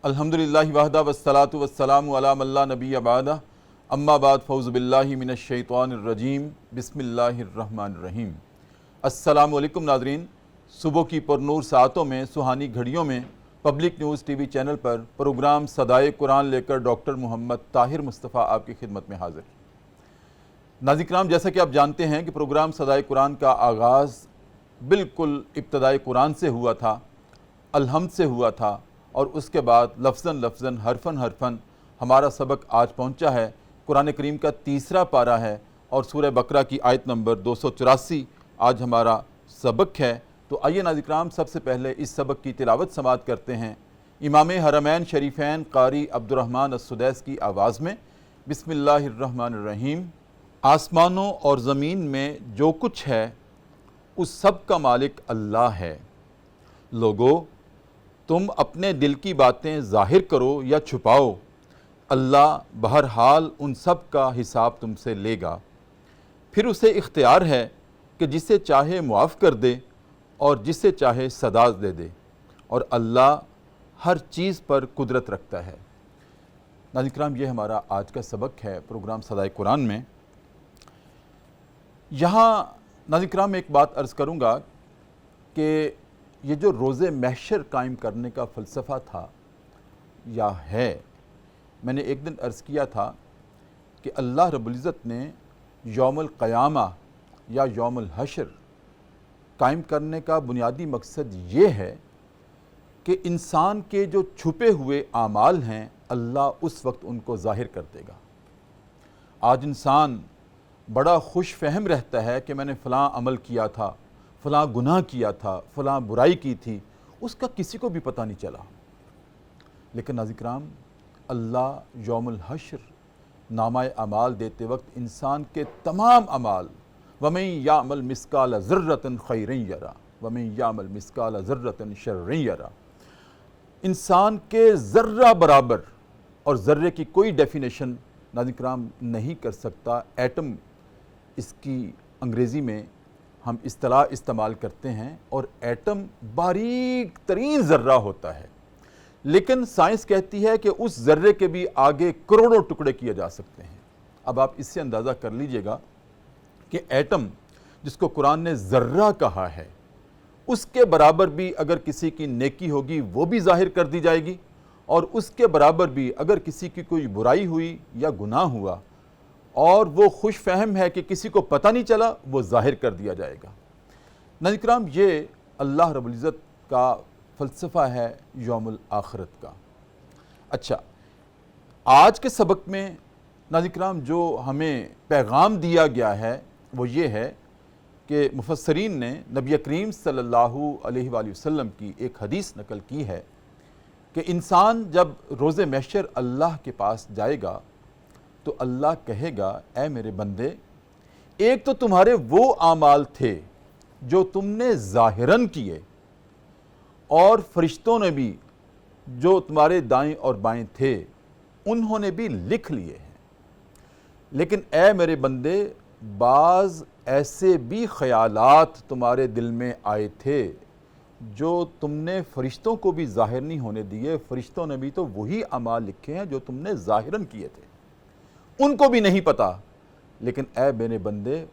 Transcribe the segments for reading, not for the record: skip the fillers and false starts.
الحمدللہ وحدہ والصلاة والسلام علی من لا نبی بعدہ اما بعد فاعوذ باللہ من الشیطان الرجیم بسم اللہ الرحمن الرحیم۔ السلام علیکم ناظرین، صبح کی پرنور ساعتوں میں، سہانی گھڑیوں میں پبلک نیوز ٹی وی چینل پر پروگرام صدائے قرآن لے کر ڈاکٹر محمد طاہر مصطفیٰ آپ کی خدمت میں حاضر۔ ناظرین کرام، جیسا کہ آپ جانتے ہیں کہ پروگرام صدائے قرآن کا آغاز بالکل ابتدائے قرآن سے ہوا تھا، الحمد سے ہوا تھا، اور اس کے بعد لفظاً لفظاً حرفاً حرفاً ہمارا سبق آج پہنچا ہے۔ قرآن کریم کا تیسرا پارہ ہے اور سورہ بقرہ کی آیت نمبر 284 آج ہمارا سبق ہے۔ تو آئیے ناظرین کرام، سب سے پہلے اس سبق کی تلاوت سماعت کرتے ہیں امام حرمین شریفین قاری عبدالرحمن السدیس کی آواز میں۔ بسم اللہ الرحمن الرحیم۔ آسمانوں اور زمین میں جو کچھ ہے اس سب کا مالک اللہ ہے۔ لوگو، تم اپنے دل کی باتیں ظاہر کرو یا چھپاؤ، اللہ بہرحال ان سب کا حساب تم سے لے گا۔ پھر اسے اختیار ہے کہ جسے چاہے معاف کر دے اور جسے چاہے سزا دے دے، اور اللہ ہر چیز پر قدرت رکھتا ہے۔ ناظرین کرام، یہ ہمارا آج کا سبق ہے پروگرام صدائے قرآن میں۔ یہاں ناظرین کرام میں ایک بات عرض کروں گا کہ یہ جو روز محشر قائم کرنے کا فلسفہ تھا یا ہے، میں نے ایک دن عرض کیا تھا کہ اللہ رب العزت نے یوم القیامہ یا یوم الحشر قائم کرنے کا بنیادی مقصد یہ ہے کہ انسان کے جو چھپے ہوئے اعمال ہیں اللہ اس وقت ان کو ظاہر کر دے گا۔ آج انسان بڑا خوش فہم رہتا ہے کہ میں نے فلاں عمل کیا تھا، فلاں گناہ کیا تھا، فلاں برائی کی تھی، اس کا کسی کو بھی پتہ نہیں چلا۔ لیکن ناظرین کرام، اللہ یوم الحشر نامہ اعمال دیتے وقت انسان کے تمام اعمال وَمَن يَعْمَلْ مِثْقَالَ ذَرَّةٍ خَيْرًا يَرَهُ وَمَن يَعْمَلْ مِثْقَالَ ذَرَّةٍ شَرًّا يَرَهُ، انسان کے ذرہ برابر، اور ذرے کی کوئی ڈیفینیشن ناظرین کرام نہیں کر سکتا۔ ایٹم اس کی انگریزی میں ہم اصطلاح استعمال کرتے ہیں، اور ایٹم باریک ترین ذرہ ہوتا ہے، لیکن سائنس کہتی ہے کہ اس ذرے کے بھی آگے کروڑوں ٹکڑے کیے جا سکتے ہیں۔ اب آپ اس سے اندازہ کر لیجئے گا کہ ایٹم جس کو قرآن نے ذرہ کہا ہے، اس کے برابر بھی اگر کسی کی نیکی ہوگی وہ بھی ظاہر کر دی جائے گی، اور اس کے برابر بھی اگر کسی کی کوئی برائی ہوئی یا گناہ ہوا اور وہ خوش فہم ہے کہ کسی کو پتہ نہیں چلا، وہ ظاہر کر دیا جائے گا۔ ناظرین کرام، یہ اللہ رب العزت کا فلسفہ ہے یوم الآخرت کا۔ اچھا، آج کے سبق میں ناظرین کرام جو ہمیں پیغام دیا گیا ہے وہ یہ ہے کہ مفسرین نے نبی کریم صلی اللہ علیہ وآلہ وسلم کی ایک حدیث نقل کی ہے کہ انسان جب روز محشر اللہ کے پاس جائے گا تو اللہ کہے گا، اے میرے بندے، ایک تو تمہارے وہ اعمال تھے جو تم نے ظاہراً کیے، اور فرشتوں نے بھی جو تمہارے دائیں اور بائیں تھے انہوں نے بھی لکھ لیے ہیں، لیکن اے میرے بندے، بعض ایسے بھی خیالات تمہارے دل میں آئے تھے جو تم نے فرشتوں کو بھی ظاہر نہیں ہونے دیے۔ فرشتوں نے بھی تو وہی اعمال لکھے ہیں جو تم نے ظاہراً کیے تھے، ان کو بھی نہیں پتا، لیکن اے میرے بندے،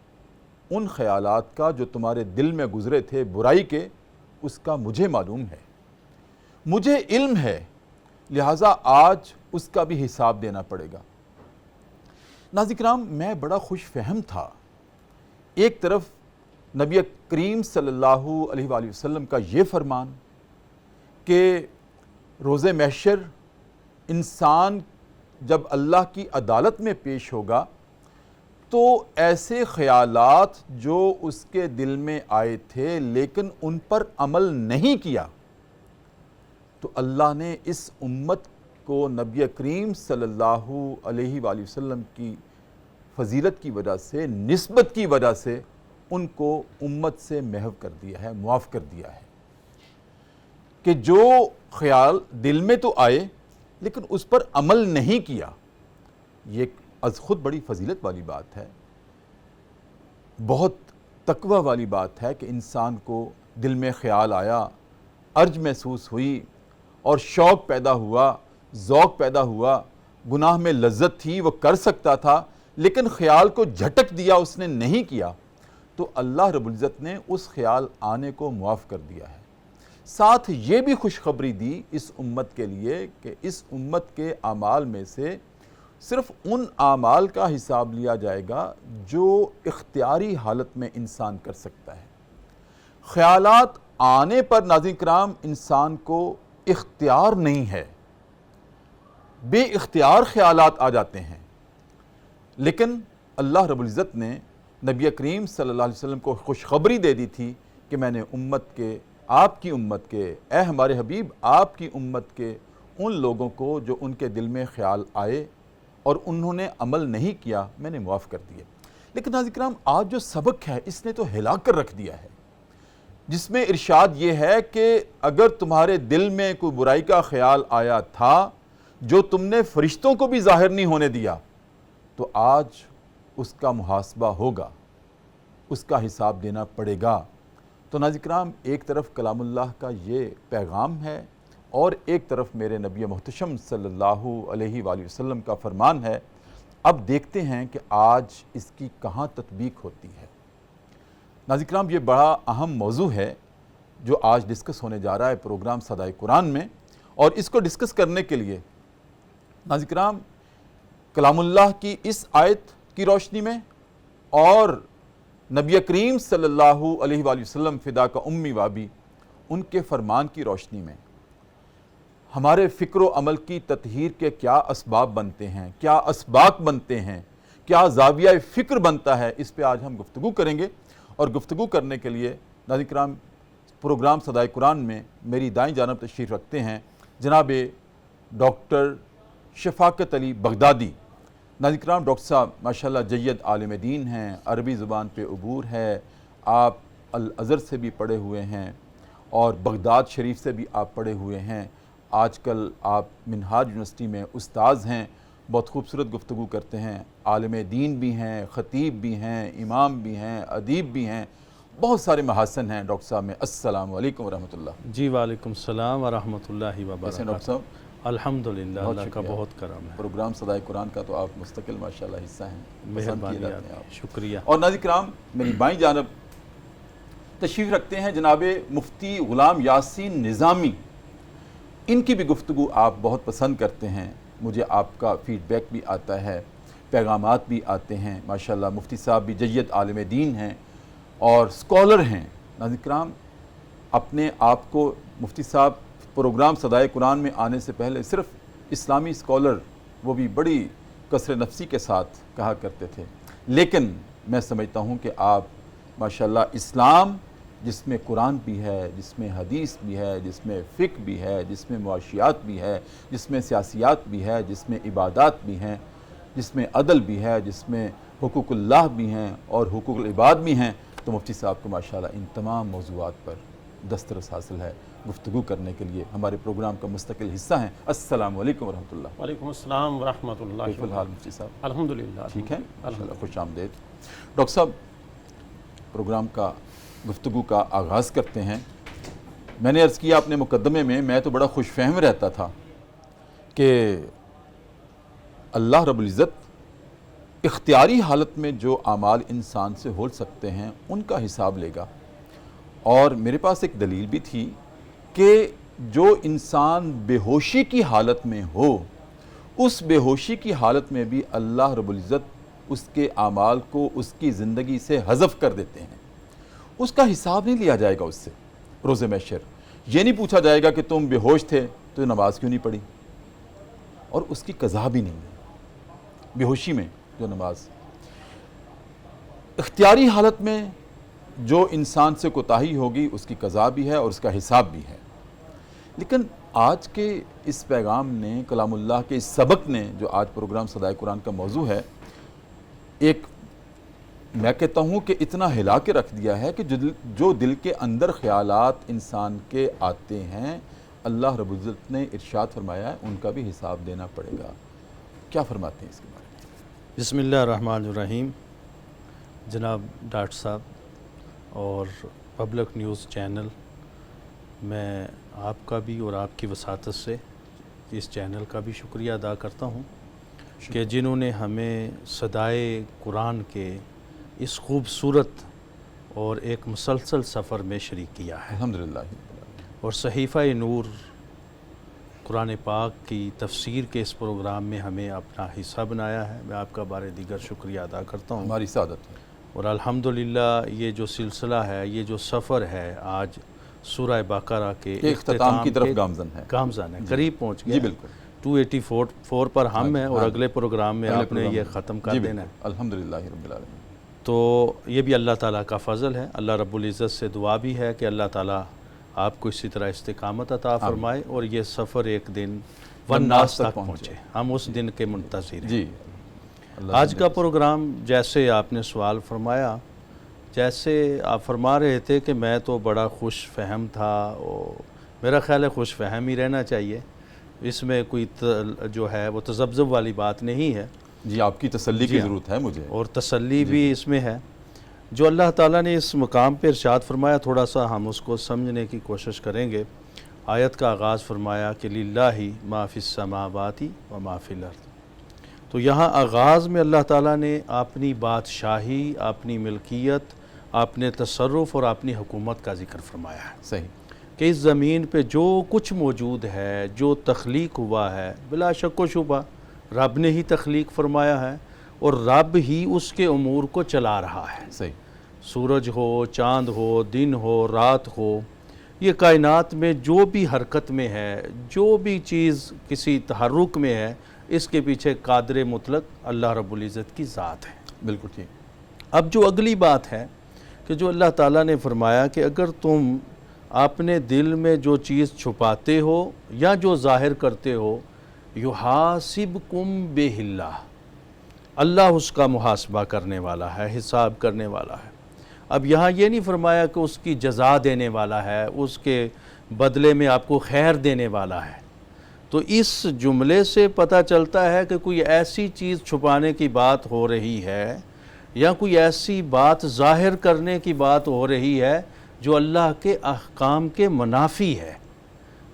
ان خیالات کا جو تمہارے دل میں گزرے تھے برائی کے، اس کا مجھے معلوم ہے، مجھے علم ہے، لہٰذا آج اس کا بھی حساب دینا پڑے گا۔ ناظرین کرام، میں بڑا خوش فہم تھا۔ ایک طرف نبی کریم صلی اللہ علیہ وآلہ وسلم کا یہ فرمان کہ روز محشر انسان جب اللہ کی عدالت میں پیش ہوگا تو ایسے خیالات جو اس کے دل میں آئے تھے لیکن ان پر عمل نہیں کیا، تو اللہ نے اس امت کو نبی کریم صلی اللہ علیہ وآلہ وسلم کی فضیلت کی وجہ سے، نسبت کی وجہ سے ان کو امت سے محو کر دیا ہے، معاف کر دیا ہے، کہ جو خیال دل میں تو آئے لیکن اس پر عمل نہیں کیا۔ یہ از خود بڑی فضیلت والی بات ہے، بہت تقوی والی بات ہے کہ انسان کو دل میں خیال آیا، ارج محسوس ہوئی، اور شوق پیدا ہوا، ذوق پیدا ہوا، گناہ میں لذت تھی، وہ کر سکتا تھا، لیکن خیال کو جھٹک دیا، اس نے نہیں کیا، تو اللہ رب العزت نے اس خیال آنے کو معاف کر دیا ہے۔ ساتھ یہ بھی خوشخبری دی اس امت کے لیے کہ اس امت کے اعمال میں سے صرف ان اعمال کا حساب لیا جائے گا جو اختیاری حالت میں انسان کر سکتا ہے۔ خیالات آنے پر ناظرین کرام انسان کو اختیار نہیں ہے، بے اختیار خیالات آ جاتے ہیں، لیکن اللہ رب العزت نے نبی کریم صلی اللہ علیہ وسلم کو خوشخبری دے دی تھی کہ میں نے امت کے، آپ کی امت کے، اے ہمارے حبیب آپ کی امت کے ان لوگوں کو جو ان کے دل میں خیال آئے اور انہوں نے عمل نہیں کیا، میں نے معاف کر دیے۔ لیکن ناظرین کرام آج جو سبق ہے اس نے تو ہلا کر رکھ دیا ہے، جس میں ارشاد یہ ہے کہ اگر تمہارے دل میں کوئی برائی کا خیال آیا تھا جو تم نے فرشتوں کو بھی ظاہر نہیں ہونے دیا، تو آج اس کا محاسبہ ہوگا، اس کا حساب دینا پڑے گا۔ تو ناظرین کرام ایک طرف کلام اللہ کا یہ پیغام ہے اور ایک طرف میرے نبی محتشم صلی اللہ علیہ وآلہ وسلم کا فرمان ہے۔ اب دیکھتے ہیں کہ آج اس کی کہاں تطبیق ہوتی ہے۔ ناظرین کرام یہ بڑا اہم موضوع ہے جو آج ڈسکس ہونے جا رہا ہے پروگرام صدائے قرآن میں، اور اس کو ڈسکس کرنے کے لیے ناظرین کرام کلام اللہ کی اس آیت کی روشنی میں اور نبی کریم صلی اللہ علیہ وآلہ وسلم فدا کا امی وابی ان کے فرمان کی روشنی میں ہمارے فکر و عمل کی تطہیر کے کیا اسباب بنتے ہیں، کیا اسباق بنتے ہیں، کیا زاویہ فکر بنتا ہے، اس پہ آج ہم گفتگو کریں گے۔ اور گفتگو کرنے کے لیے ناظرین کرام پروگرام صدائے قرآن میں میری دائیں جانب تشریف رکھتے ہیں جناب ڈاکٹر شفاقت علی بغدادی۔ ناظرین کرام ڈاکٹر صاحب ماشاءاللہ جید عالم دین ہیں، عربی زبان پہ عبور ہے، آپ الازہر سے بھی پڑھے ہوئے ہیں اور بغداد شریف سے بھی آپ پڑھے ہوئے ہیں، آج کل آپ منہاج یونیورسٹی میں استاذ ہیں، بہت خوبصورت گفتگو کرتے ہیں، عالم دین بھی ہیں، خطیب بھی ہیں، امام بھی ہیں، ادیب بھی ہیں، بہت سارے محاسن ہیں ڈاکٹر صاحب میں۔ السلام علیکم ورحمۃ اللہ۔ جی وعلیکم السلام ورحمۃ اللہ کیسے ہیں وبرکاتہ۔ ڈاکٹر صاحب؟ الحمدللہ اللہ کا شکریہ۔ بہت کرم ہے، پروگرام صدائے قرآن کا تو آپ مستقل ماشاءاللہ حصہ ہیں، پسند کیے مہربانی جاتے ہیں آپ آپ۔ کی، شکریہ۔ اور ناظرین کرام میری بائیں جانب تشریف رکھتے ہیں جناب مفتی غلام یاسین نظامی، ان کی بھی گفتگو آپ بہت پسند کرتے ہیں، مجھے آپ کا فیڈ بیک بھی آتا ہے، پیغامات بھی آتے ہیں، ماشاءاللہ مفتی صاحب بھی جید عالم دین ہیں اور اسکالر ہیں۔ ناظرین کرام اپنے آپ کو مفتی صاحب پروگرام صدائے قرآن میں آنے سے پہلے صرف اسلامی اسکالر، وہ بھی بڑی کثر نفسی کے ساتھ کہا کرتے تھے، لیکن میں سمجھتا ہوں کہ آپ ماشاءاللہ اسلام جس میں قرآن بھی ہے، جس میں حدیث بھی ہے، جس میں فقہ بھی ہے، جس میں معاشیات بھی ہے، جس میں سیاسیات بھی ہے، جس میں عبادات بھی ہیں، جس میں عدل بھی ہے، جس میں حقوق اللہ بھی ہیں اور حقوق العباد بھی ہیں، تو مفتی صاحب کو ماشاءاللہ ان تمام موضوعات پر دسترس حاصل ہے۔ گفتگو کرنے کے لیے ہمارے پروگرام کا مستقل حصہ ہیں۔ السلام علیکم ورحمۃ اللہ۔ وعلیکم السلام ورحمۃ اللہ کیف الحال مفتی صاحب؟ الحمدللہ ٹھیک ہے، ماشاءاللہ، خوش آمدید۔ ڈاکٹر صاحب پروگرام کا گفتگو کا آغاز کرتے ہیں۔ میں نے عرض کیا اپنے مقدمے میں تو بڑا خوش فہم رہتا تھا کہ اللہ رب العزت اختیاری حالت میں جو اعمال انسان سے ہو سکتے ہیں ان کا حساب لے گا، اور میرے پاس ایک دلیل بھی تھی کہ جو انسان بے ہوشی کی حالت میں ہو، اس بے ہوشی کی حالت میں بھی اللہ رب العزت اس کے اعمال کو اس کی زندگی سے حذف کر دیتے ہیں، اس کا حساب نہیں لیا جائے گا اس سے روز محشر۔ یہ نہیں پوچھا جائے گا کہ تم بے ہوش تھے تو نماز کیوں نہیں پڑھی، اور اس کی قضا بھی نہیں ہے بے ہوشی میں جو نماز۔ اختیاری حالت میں جو انسان سے کوتاہی ہوگی اس کی قضا بھی ہے اور اس کا حساب بھی ہے۔ لیکن آج کے اس پیغام نے، کلام اللہ کے اس سبق نے، جو آج پروگرام صدائے قرآن کا موضوع ہے، ایک میں کہتا ہوں کہ اتنا ہلا کے رکھ دیا ہے کہ جو دل کے اندر خیالات انسان کے آتے ہیں، اللہ رب العزت نے ارشاد فرمایا ہے ان کا بھی حساب دینا پڑے گا۔ کیا فرماتے ہیں اس کے بارے میں؟ بسم اللہ الرحمن الرحیم۔ جناب ڈاکٹر صاحب اور پبلک نیوز چینل میں آپ کا بھی اور آپ کی وساطت سے اس چینل کا بھی شکریہ ادا کرتا ہوں کہ جنہوں نے ہمیں صدائے قرآن کے اس خوبصورت اور ایک مسلسل سفر میں شریک کیا ہے، الحمدللہ۔ اور صحیفہ نور قرآن پاک کی تفسیر کے اس پروگرام میں ہمیں اپنا حصہ بنایا ہے۔ میں آپ کا بارے دیگر شکریہ ادا کرتا ہوں، ہماری سعادت ہے۔ اور الحمدللہ یہ جو سلسلہ ہے، یہ جو سفر ہے، آج سورہ بقرہ کے اختتام کی طرف گامزن ہے، قریب پہنچ گیا۔ جی بالکل۔ 284 پر ہم ہیں اور اگلے پروگرام میں آپ نے یہ ختم کر دینا ہے۔ الحمدللہ رب العالمین۔ تو یہ بھی اللہ تعالیٰ کا فضل ہے۔ اللہ رب العزت سے دعا بھی ہے کہ اللہ تعالیٰ آپ کو اسی طرح استقامت عطا فرمائے اور یہ سفر ایک دن والناس تک پہنچے، ہم اس دن کے منتظر ہیں۔ جی، آج کا پروگرام جیسے آپ نے سوال فرمایا، جیسے آپ فرما رہے تھے کہ میں تو بڑا خوش فہم تھا، اور میرا خیال ہے خوش فہم ہی رہنا چاہیے، اس میں کوئی جو ہے وہ تذبذب والی بات نہیں ہے۔ جی، آپ کی تسلی کی ضرورت ہے مجھے، اور تسلی بھی اس میں ہے۔ جو اللہ تعالیٰ نے اس مقام پہ ارشاد فرمایا، تھوڑا سا ہم اس کو سمجھنے کی کوشش کریں گے۔ آیت کا آغاز فرمایا کہ للہ ما فی السماوات و ما فی الارض۔ تو یہاں آغاز میں اللہ تعالیٰ نے اپنی بادشاہی، اپنی ملکیت، اپنے تصرف اور اپنی حکومت کا ذکر فرمایا ہے صحیح، کہ اس زمین پہ جو کچھ موجود ہے، جو تخلیق ہوا ہے، بلا شک و شبہ رب نے ہی تخلیق فرمایا ہے اور رب ہی اس کے امور کو چلا رہا ہے۔ صحیح، سورج ہو، چاند ہو، دن ہو، رات ہو، یہ کائنات میں جو بھی حرکت میں ہے، جو بھی چیز کسی تحرک میں ہے، اس کے پیچھے قادر مطلق اللہ رب العزت کی ذات ہے۔ بالکل ٹھیک۔ اب جو اگلی بات ہے کہ جو اللہ تعالیٰ نے فرمایا کہ اگر تم اپنے دل میں جو چیز چھپاتے ہو یا جو ظاہر کرتے ہو، یحاسبکم بہ اللہ، اللہ اس کا محاسبہ کرنے والا ہے، حساب کرنے والا ہے۔ اب یہاں یہ نہیں فرمایا کہ اس کی جزا دینے والا ہے، اس کے بدلے میں آپ کو خیر دینے والا ہے۔ تو اس جملے سے پتہ چلتا ہے کہ کوئی ایسی چیز چھپانے کی بات ہو رہی ہے یا کوئی ایسی بات ظاہر کرنے کی بات ہو رہی ہے جو اللہ کے احکام کے منافی ہے،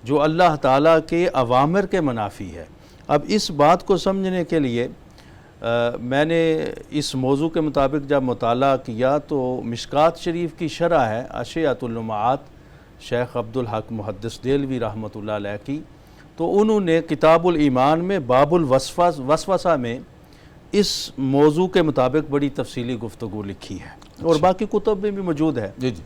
جو اللہ تعالیٰ کے اوامر کے منافی ہے۔ اب اس بات کو سمجھنے کے لیے میں نے اس موضوع کے مطابق جب مطالعہ کیا تو مشکات شریف کی شرح ہے اشیاۃ اللمعات شیخ عبدالحق محدث دہلوی رحمۃ اللہ علیہ کی، تو انہوں نے کتاب الایمان میں باب الوسوسہ میں اس موضوع کے مطابق بڑی تفصیلی گفتگو لکھی ہے، اور باقی کتب میں بھی موجود ہے۔ جی جی،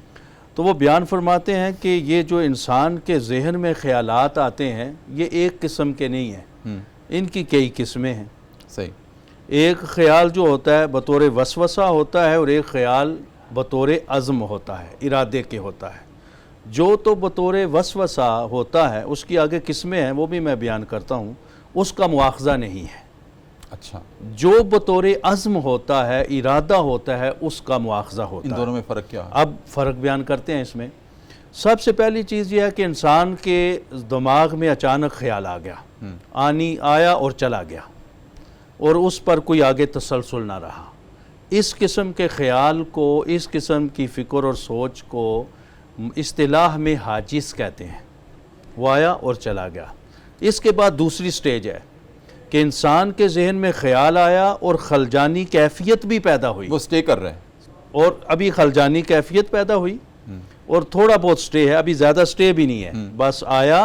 تو وہ بیان فرماتے ہیں کہ یہ جو انسان کے ذہن میں خیالات آتے ہیں، یہ ایک قسم کے نہیں ہیں، ان کی کئی قسمیں ہیں۔ صحیح، ایک خیال جو ہوتا ہے بطور وسوسہ ہوتا ہے، اور ایک خیال بطور عزم ہوتا ہے، ارادے کے ہوتا ہے۔ جو تو بطور وسوسہ ہوتا ہے اس کی آگے قسمیں ہیں، وہ بھی میں بیان کرتا ہوں، اس کا مواخذہ نہیں ہے۔ اچھا، جو بطور عزم ہوتا ہے، ارادہ ہوتا ہے، اس کا مواخذہ ہوتا ہے۔ ان دونوں میں فرق کیا ہے؟ اب فرق بیان کرتے ہیں اس میں۔ سب سے پہلی چیز یہ ہے کہ انسان کے دماغ میں اچانک خیال آ گیا، آیا اور چلا گیا، اور اس پر کوئی آگے تسلسل نہ رہا۔ اس قسم کے خیال کو، اس قسم کی فکر اور سوچ کو اصطلاح میں حاجز کہتے ہیں۔ وہ آیا اور چلا گیا۔ اس کے بعد دوسری سٹیج ہے کہ انسان کے ذہن میں خیال آیا اور خلجانی کیفیت بھی پیدا ہوئی، وہ سٹے کر رہے ہیں، اور ابھی خلجانی کیفیت پیدا ہوئی اور تھوڑا بہت سٹے ہے، ابھی زیادہ سٹے بھی نہیں ہے، بس آیا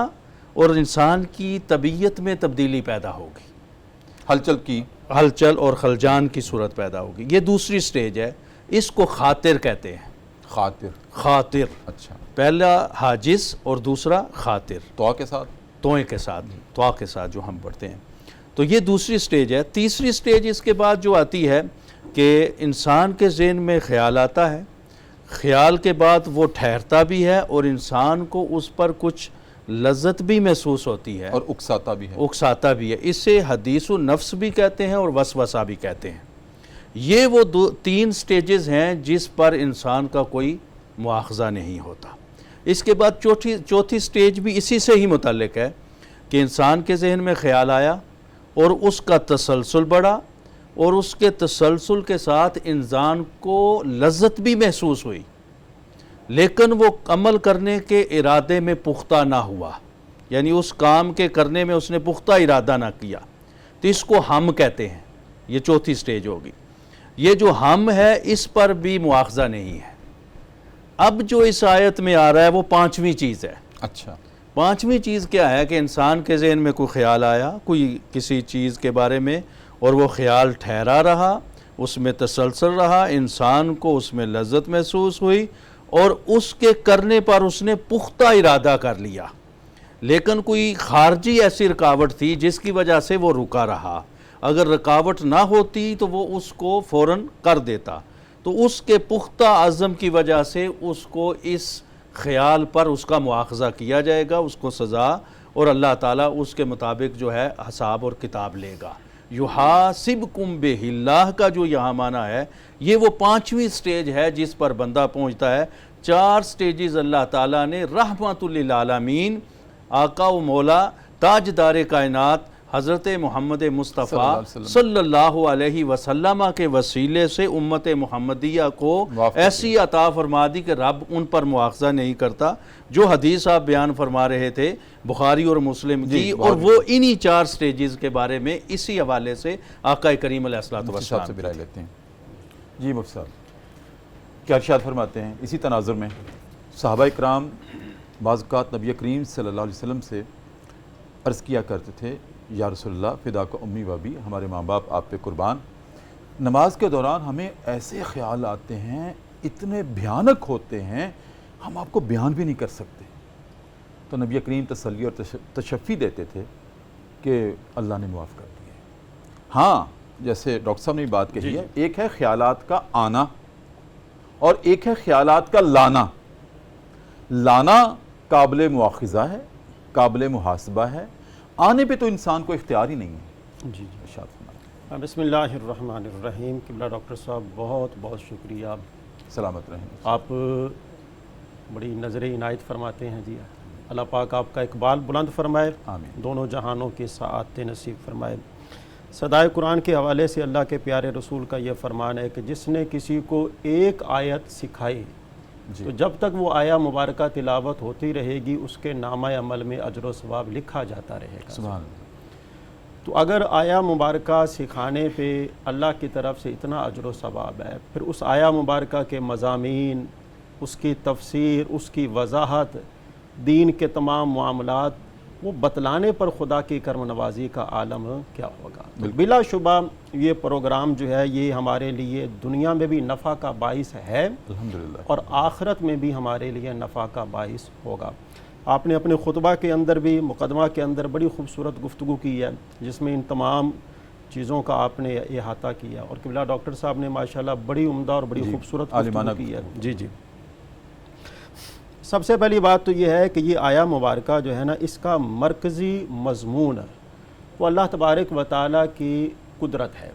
اور انسان کی طبیعت میں تبدیلی پیدا ہوگی، ہلچل اور خلجان کی صورت پیدا ہوگی۔ یہ دوسری سٹیج ہے، اس کو خاطر کہتے ہیں۔ خاطر، اچھا، پہلا حاجز اور دوسرا خاطر، توع کے ساتھ، توئے کے ساتھ، توا کے ساتھ جو ہم پڑھتے ہیں۔ تو یہ دوسری سٹیج ہے۔ تیسری سٹیج اس کے بعد جو آتی ہے کہ انسان کے ذہن میں خیال آتا ہے، خیال کے بعد وہ ٹھہرتا بھی ہے اور انسان کو اس پر کچھ لذت بھی محسوس ہوتی ہے اور اکساتا بھی ہے۔ اسے حدیث النفس بھی کہتے ہیں اور وسوسہ بھی کہتے ہیں۔ یہ وہ تین سٹیجز ہیں جس پر انسان کا کوئی مواخذہ نہیں ہوتا۔ اس کے بعد چوتھی سٹیج بھی اسی سے ہی متعلق ہے کہ انسان کے ذہن میں خیال آیا اور اس کا تسلسل بڑھا، اور اس کے تسلسل کے ساتھ انسان کو لذت بھی محسوس ہوئی۔ لیکن وہ عمل کرنے کے ارادے میں پختہ نہ ہوا، یعنی اس کام کے کرنے میں اس نے پختہ ارادہ نہ کیا، تو اس کو ہم کہتے ہیں۔ یہ چوتھی سٹیج ہوگی۔ یہ جو ہم ہے اس پر بھی مواخذہ نہیں ہے۔ اب جو اس آیت میں آ رہا ہے وہ پانچویں چیز ہے۔ اچھا، پانچویں چیز کیا ہے کہ انسان کے ذہن میں کوئی خیال آیا کوئی کسی چیز کے بارے میں، اور وہ خیال ٹھہرا رہا، اس میں تسلسل رہا، انسان کو اس میں لذت محسوس ہوئی، اور اس کے کرنے پر اس نے پختہ ارادہ کر لیا، لیکن کوئی خارجی ایسی رکاوٹ تھی جس کی وجہ سے وہ رکا رہا۔ اگر رکاوٹ نہ ہوتی تو وہ اس کو فوراً کر دیتا، تو اس کے پختہ عزم کی وجہ سے اس کو اس خیال پر اس کا مواخذہ کیا جائے گا، اس کو سزا، اور اللہ تعالیٰ اس کے مطابق جو ہے حساب اور کتاب لے گا۔ یحاسبکم بہ اللہ کا جو یہاں معنی ہے، یہ وہ پانچویں سٹیج ہے جس پر بندہ پہنچتا ہے۔ چار سٹیجز اللہ تعالیٰ نے رحمت للعالمین، آقا و مولا تاجدار کائنات حضرت محمد مصطفیٰ صلی اللہ علیہ وسلم کے وسیلے سے امت محمدیہ کو ایسی عطا فرما دی کہ رب ان پر مواخذہ نہیں کرتا، جو حدیث آپ بیان فرما رہے تھے بخاری اور مسلم کی، اور وہ انہی چار سٹیجز کے بارے میں اسی حوالے سے آقا کریم علیہ السلام سے برائے لیتے ہیں۔ جی مفتی صاحب کیا ارشاد فرماتے ہیں؟ اسی تناظر میں صحابہ کرام بعض اوقات نبی کریم صلی اللہ علیہ وسلم سے عرض کیا کرتے تھے، یا رسول اللہ فداک امی و ابی، ہمارے ماں باپ آپ پہ قربان، نماز کے دوران ہمیں ایسے خیال آتے ہیں، اتنے بھیانک ہوتے ہیں، ہم آپ کو بیان بھی نہیں کر سکتے۔ تو نبی کریم تسلی اور تشفی دیتے تھے کہ اللہ نے معاف کر دیا۔ ہاں، جیسے ڈاکٹر صاحب نے بھی بات کہی ہے، ایک ہے خیالات کا آنا اور ایک ہے خیالات کا لانا۔ لانا قابل مواخذہ ہے، قابل محاسبہ ہے، آنے پہ تو انسان کو اختیار ہی نہیں ہے۔ جی ارشاد فرمائیں۔ بسم اللہ الرحمن الرحیم۔ قبلہ ڈاکٹر صاحب بہت بہت شکریہ، سلامت رہیں۔ آپ بڑی نظر عنایت فرماتے ہیں۔ جی اللہ پاک آپ کا اقبال بلند فرمائے، آمین۔ دونوں جہانوں کی سعادت نصیب فرمائے۔ صدائے قرآن کے حوالے سے اللہ کے پیارے رسول کا یہ فرمان ہے کہ جس نے کسی کو ایک آیت سکھائی تو جب تک وہ آیا مبارکہ تلاوت ہوتی رہے گی، اس کے نامہ عمل میں اجر و ثواب لکھا جاتا رہے گا۔ سبحان اللہ۔ تو اگر آیا مبارکہ سکھانے پہ اللہ کی طرف سے اتنا اجر و ثواب ہے، پھر اس آیا مبارکہ کے مضامین، اس کی تفسیر، اس کی وضاحت، دین کے تمام معاملات وہ بتلانے پر خدا کی کرم نوازی کا عالم کیا ہوگا۔ بلا شبہ یہ پروگرام جو ہے یہ ہمارے لیے دنیا میں بھی نفع کا باعث ہے، الحمدللہ، اور آخرت میں بھی ہمارے لیے نفع کا باعث ہوگا۔ آپ نے اپنے خطبہ کے اندر بھی، مقدمہ کے اندر بڑی خوبصورت گفتگو کی ہے، جس میں ان تمام چیزوں کا آپ نے احاطہ کیا، اور قبلہ ڈاکٹر صاحب نے ماشاءاللہ بڑی عمدہ اور بڑی خوبصورت عالمانہ گفتگو کی ہے۔ جی جی، سب سے پہلی بات تو یہ ہے کہ یہ آیا مبارکہ جو ہے نا، اس کا مرکزی مضمون وہ اللہ تبارک و تعالیٰ کی قدرت ہے۔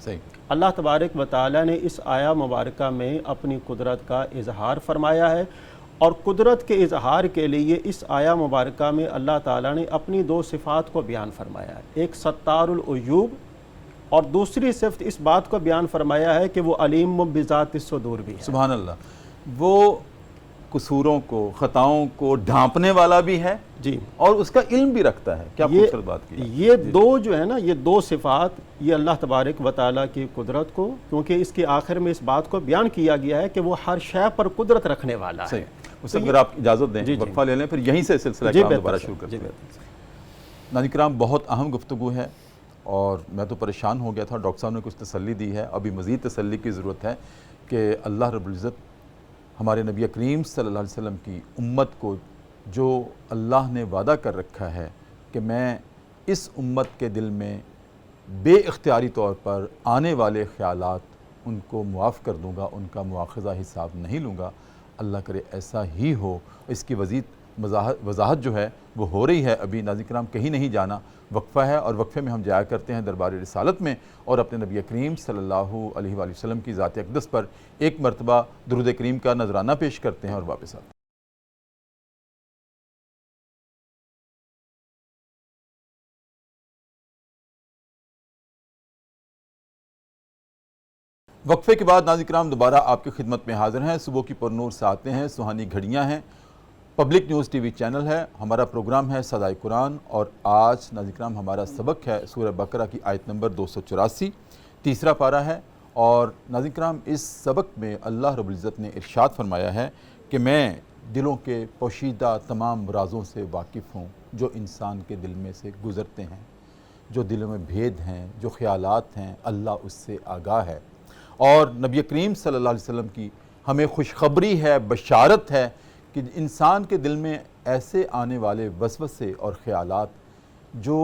صحیح۔ اللہ تبارک و تعالیٰ نے اس آیا مبارکہ میں اپنی قدرت کا اظہار فرمایا ہے، اور قدرت کے اظہار کے لیے اس آیا مبارکہ میں اللہ تعالیٰ نے اپنی دو صفات کو بیان فرمایا ہے، ایک ستار العیوب، اور دوسری صفت اس بات کو بیان فرمایا ہے کہ وہ علیم بذات الصدور بھی ہے۔ سبحان اللہ، وہ قصوروں کو، خطاؤں کو ڈھانپنے والا بھی ہے، جی، اور اس کا علم بھی رکھتا ہے۔ کیا خوبصورت بات کی ہے۔ یہ دو جو ہے نا، یہ دو صفات، یہ اللہ تبارک و تعالیٰ کی قدرت کو، کیونکہ اس کے آخر میں اس بات کو بیان کیا گیا ہے کہ وہ ہر شے پر قدرت رکھنے والا ہے۔ صحیح۔ اس سے اگر آپ اجازت دیں وقفہ لے لیں، پھر یہیں سے سلسلہ کام دوبارہ شروع کرتے ہیں۔ ناظرین کرام، بہت اہم گفتگو ہے، اور میں تو پریشان ہو گیا تھا، ڈاکٹر صاحب نے کچھ تسلی دی ہے، ابھی مزید تسلی کی ضرورت ہے کہ اللہ رب العزت ہمارے نبی کریم صلی اللہ علیہ وسلم کی امت کو جو اللہ نے وعدہ کر رکھا ہے کہ میں اس امت کے دل میں بے اختیاری طور پر آنے والے خیالات ان کو معاف کر دوں گا، ان کا مواخذہ حساب نہیں لوں گا، اللہ کرے ایسا ہی ہو۔ اس کی وضاحت جو ہے وہ ہو رہی ہے۔ ابھی ناظرین کرام کہیں نہیں جانا، وقفہ ہے، اور وقفے میں ہم جایا کرتے ہیں دربار رسالت میں، اور اپنے نبی کریم صلی اللہ علیہ وآلہ وسلم کی ذات اقدس پر ایک مرتبہ درود کریم کا نذرانہ پیش کرتے ہیں اور واپس آتے ہیں۔ وقفے کے بعد ناظرین کرام دوبارہ آپ کی خدمت میں حاضر ہیں. صبح کی پرنور ساعتیں ہیں, سہانی گھڑیاں ہیں. پبلک نیوز ٹی وی چینل ہے, ہمارا پروگرام ہے صدائے قرآن, اور آج ناظرین کرام ہمارا سبق ہے سورہ بقرہ کی آیت نمبر 284, تیسرا پارہ ہے. اور ناظرین کرام اس سبق میں اللہ رب العزت نے ارشاد فرمایا ہے کہ میں دلوں کے پوشیدہ تمام رازوں سے واقف ہوں جو انسان کے دل میں سے گزرتے ہیں, جو دلوں میں بھید ہیں, جو خیالات ہیں, اللہ اس سے آگاہ ہے. اور نبی کریم صلی اللہ علیہ وسلم کی ہمیں خوشخبری ہے, بشارت ہے کہ انسان کے دل میں ایسے آنے والے وسوسے اور خیالات جو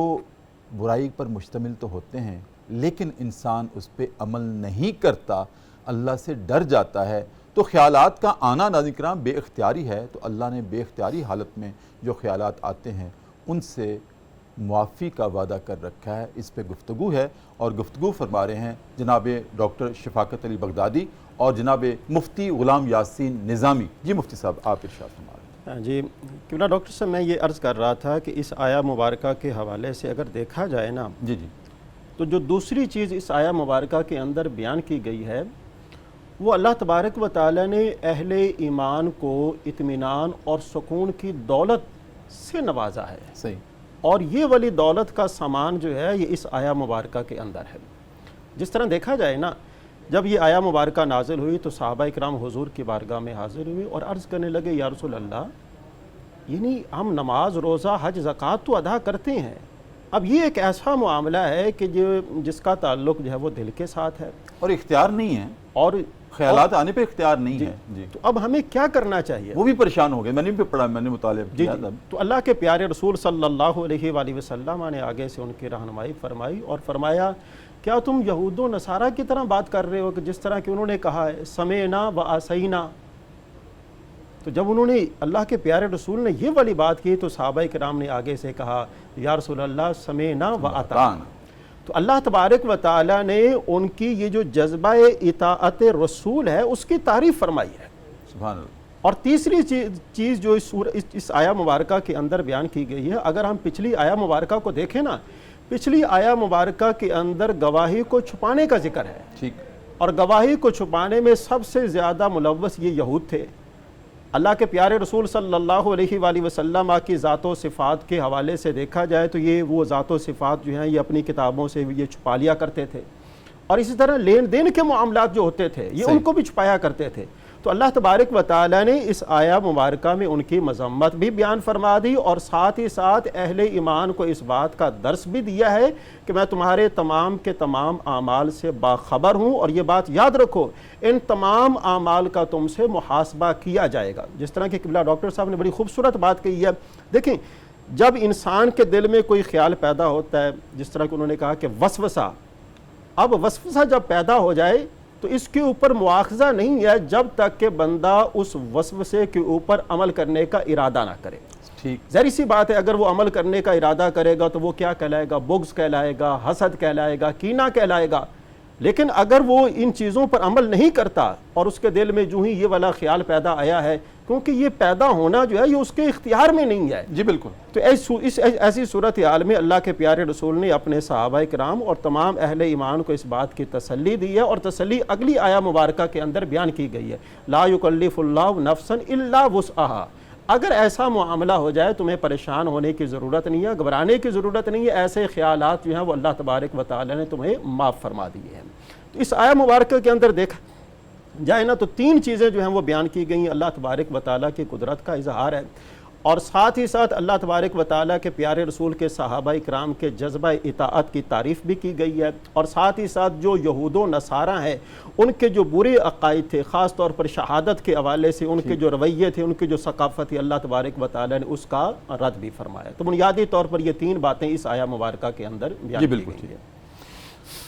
برائی پر مشتمل تو ہوتے ہیں لیکن انسان اس پہ عمل نہیں کرتا, اللہ سے ڈر جاتا ہے. تو خیالات کا آنا ناظرین کرام بے اختیاری ہے, تو اللہ نے بے اختیاری حالت میں جو خیالات آتے ہیں ان سے معافی کا وعدہ کر رکھا ہے. اس پہ گفتگو ہے, اور گفتگو فرما رہے ہیں جناب ڈاکٹر شفاقت علی بغدادی اور جناب مفتی غلام یاسین نظامی. جی مفتی صاحب, آپ ارشاد فرما رہے ہیں. جی کیونکہ ڈاکٹر صاحب میں یہ عرض کر رہا تھا کہ اس آیہ مبارکہ کے حوالے سے اگر دیکھا جائے نا, جی جی, تو جو دوسری چیز اس آیہ مبارکہ کے اندر بیان کی گئی ہے وہ اللہ تبارک و تعالی نے اہل ایمان کو اطمینان اور سکون کی دولت سے نوازا ہے. صحیح. اور یہ والی دولت کا سامان جو ہے یہ اس آیہ مبارکہ کے اندر ہے. جس طرح دیکھا جائے نا, جب یہ آیہ مبارکہ نازل ہوئی تو صحابہ اکرام حضور کی بارگاہ میں حاضر ہوئے اور عرض کرنے لگے, یا رسول اللہ, یعنی ہم نماز, روزہ, حج, زکوٰۃ تو ادا کرتے ہیں, اب یہ ایک ایسا معاملہ ہے کہ جس کا تعلق جو ہے وہ دل کے ساتھ ہے اور اختیار نہیں ہے, اور خیالات آنے پہ اختیار نہیں ہے. جی, تو اب ہمیں کیا کرنا چاہیے؟ وہ بھی پریشان ہو گئے. میں نے بھی پڑھا, میں نے مطالعہ کیا. تو اللہ کے پیارے رسول صلی اللہ علیہ وآلہ وسلم نے آگے سے ان کی رہنمائی فرمائی اور فرمایا, کیا تم یہود و نصارہ کی طرح بات کر رہے ہو کہ جس طرح کہ انہوں نے کہا ہے سمعنا و عصینا. تو جب انہوں نے اللہ کے پیارے رسول نے یہ والی بات کی تو صحابہ کرام نے آگے سے کہا, یا رسول اللہ سمعنا و اطعنا. تو اللہ تبارک و تعالی نے ان کی یہ جو جذبہ اطاعت رسول ہے اس کی تعریف فرمائی ہے. سبحان اللہ. اور تیسری چیز جو اس آیہ مبارکہ کے اندر بیان کی گئی ہے, اگر ہم پچھلی آیہ مبارکہ کو دیکھیں نا, پچھلی آیہ مبارکہ کے اندر گواہی کو چھپانے کا ذکر ہے. ٹھیک. اور گواہی کو چھپانے میں سب سے زیادہ ملوث یہ یہود تھے. اللہ کے پیارے رسول صلی اللہ علیہ وآلہ وسلم کی ذات و صفات کے حوالے سے دیکھا جائے تو یہ وہ ذات و صفات جو ہیں یہ اپنی کتابوں سے یہ چھپا لیا کرتے تھے, اور اسی طرح لین دین کے معاملات جو ہوتے تھے یہ ان کو بھی چھپایا کرتے تھے. تو اللہ تبارک و تعالی نے اس آیہ مبارکہ میں ان کی مذمت بھی بیان فرما دی, اور ساتھ ہی ساتھ اہل ایمان کو اس بات کا درس بھی دیا ہے کہ میں تمہارے تمام کے تمام اعمال سے باخبر ہوں, اور یہ بات یاد رکھو ان تمام اعمال کا تم سے محاسبہ کیا جائے گا. جس طرح کہ قبلہ ڈاکٹر صاحب نے بڑی خوبصورت بات کہی ہے. دیکھیں, جب انسان کے دل میں کوئی خیال پیدا ہوتا ہے, جس طرح کہ انہوں نے کہا کہ وسوسہ, اب وسوسہ جب پیدا ہو جائے تو اس کے اوپر مواخذہ نہیں ہے جب تک کہ بندہ اس وسوسے کے اوپر عمل کرنے کا ارادہ نہ کرے. ٹھیک. ظاہر سی بات ہے, اگر وہ عمل کرنے کا ارادہ کرے گا تو وہ کیا کہلائے گا؟ بغض کہلائے گا, حسد کہلائے گا, کینہ کہلائے گا. لیکن اگر وہ ان چیزوں پر عمل نہیں کرتا اور اس کے دل میں جو ہی یہ والا خیال پیدا آیا ہے, کیونکہ یہ پیدا ہونا جو ہے یہ اس کے اختیار میں نہیں ہے. جی بالکل. تو ایسی صورتحال میں اللہ کے پیارے رسول نے اپنے صحابہ کرام اور تمام اہل ایمان کو اس بات کی تسلی دی ہے, اور تسلی اگلی آیہ مبارکہ کے اندر بیان کی گئی ہے, لا یکلف اللہ نفسا الا وسعہا. اگر ایسا معاملہ ہو جائے تمہیں پریشان ہونے کی ضرورت نہیں ہے, گھبرانے کی ضرورت نہیں ہے, ایسے خیالات جو ہیں وہ اللہ تبارک و تعالی نے تمہیں معاف فرما دیے ہیں. تو اس آیہ مبارکہ کے اندر دیکھا جائے نا تو تین چیزیں جو ہیں وہ بیان کی گئی ہیں. اللہ تبارک و تعالیٰ کی قدرت کا اظہار ہے, اور ساتھ ہی ساتھ اللہ تبارک و تعالیٰ کے پیارے رسول کے صحابہ کرام کے جذبہ اطاعت کی تعریف بھی کی گئی ہے, اور ساتھ ہی ساتھ جو یہود و نصارہ ہیں ان کے جو برے عقائد تھے, خاص طور پر شہادت کے حوالے سے ان کے جو رویے تھے, ان کی جو ثقافت تھی, اللہ تبارک و تعالیٰ نے اس کا رد بھی فرمایا. تو بنیادی طور پر یہ تین باتیں اس آیہ مبارکہ کے اندر بیان کی گئی ہیں.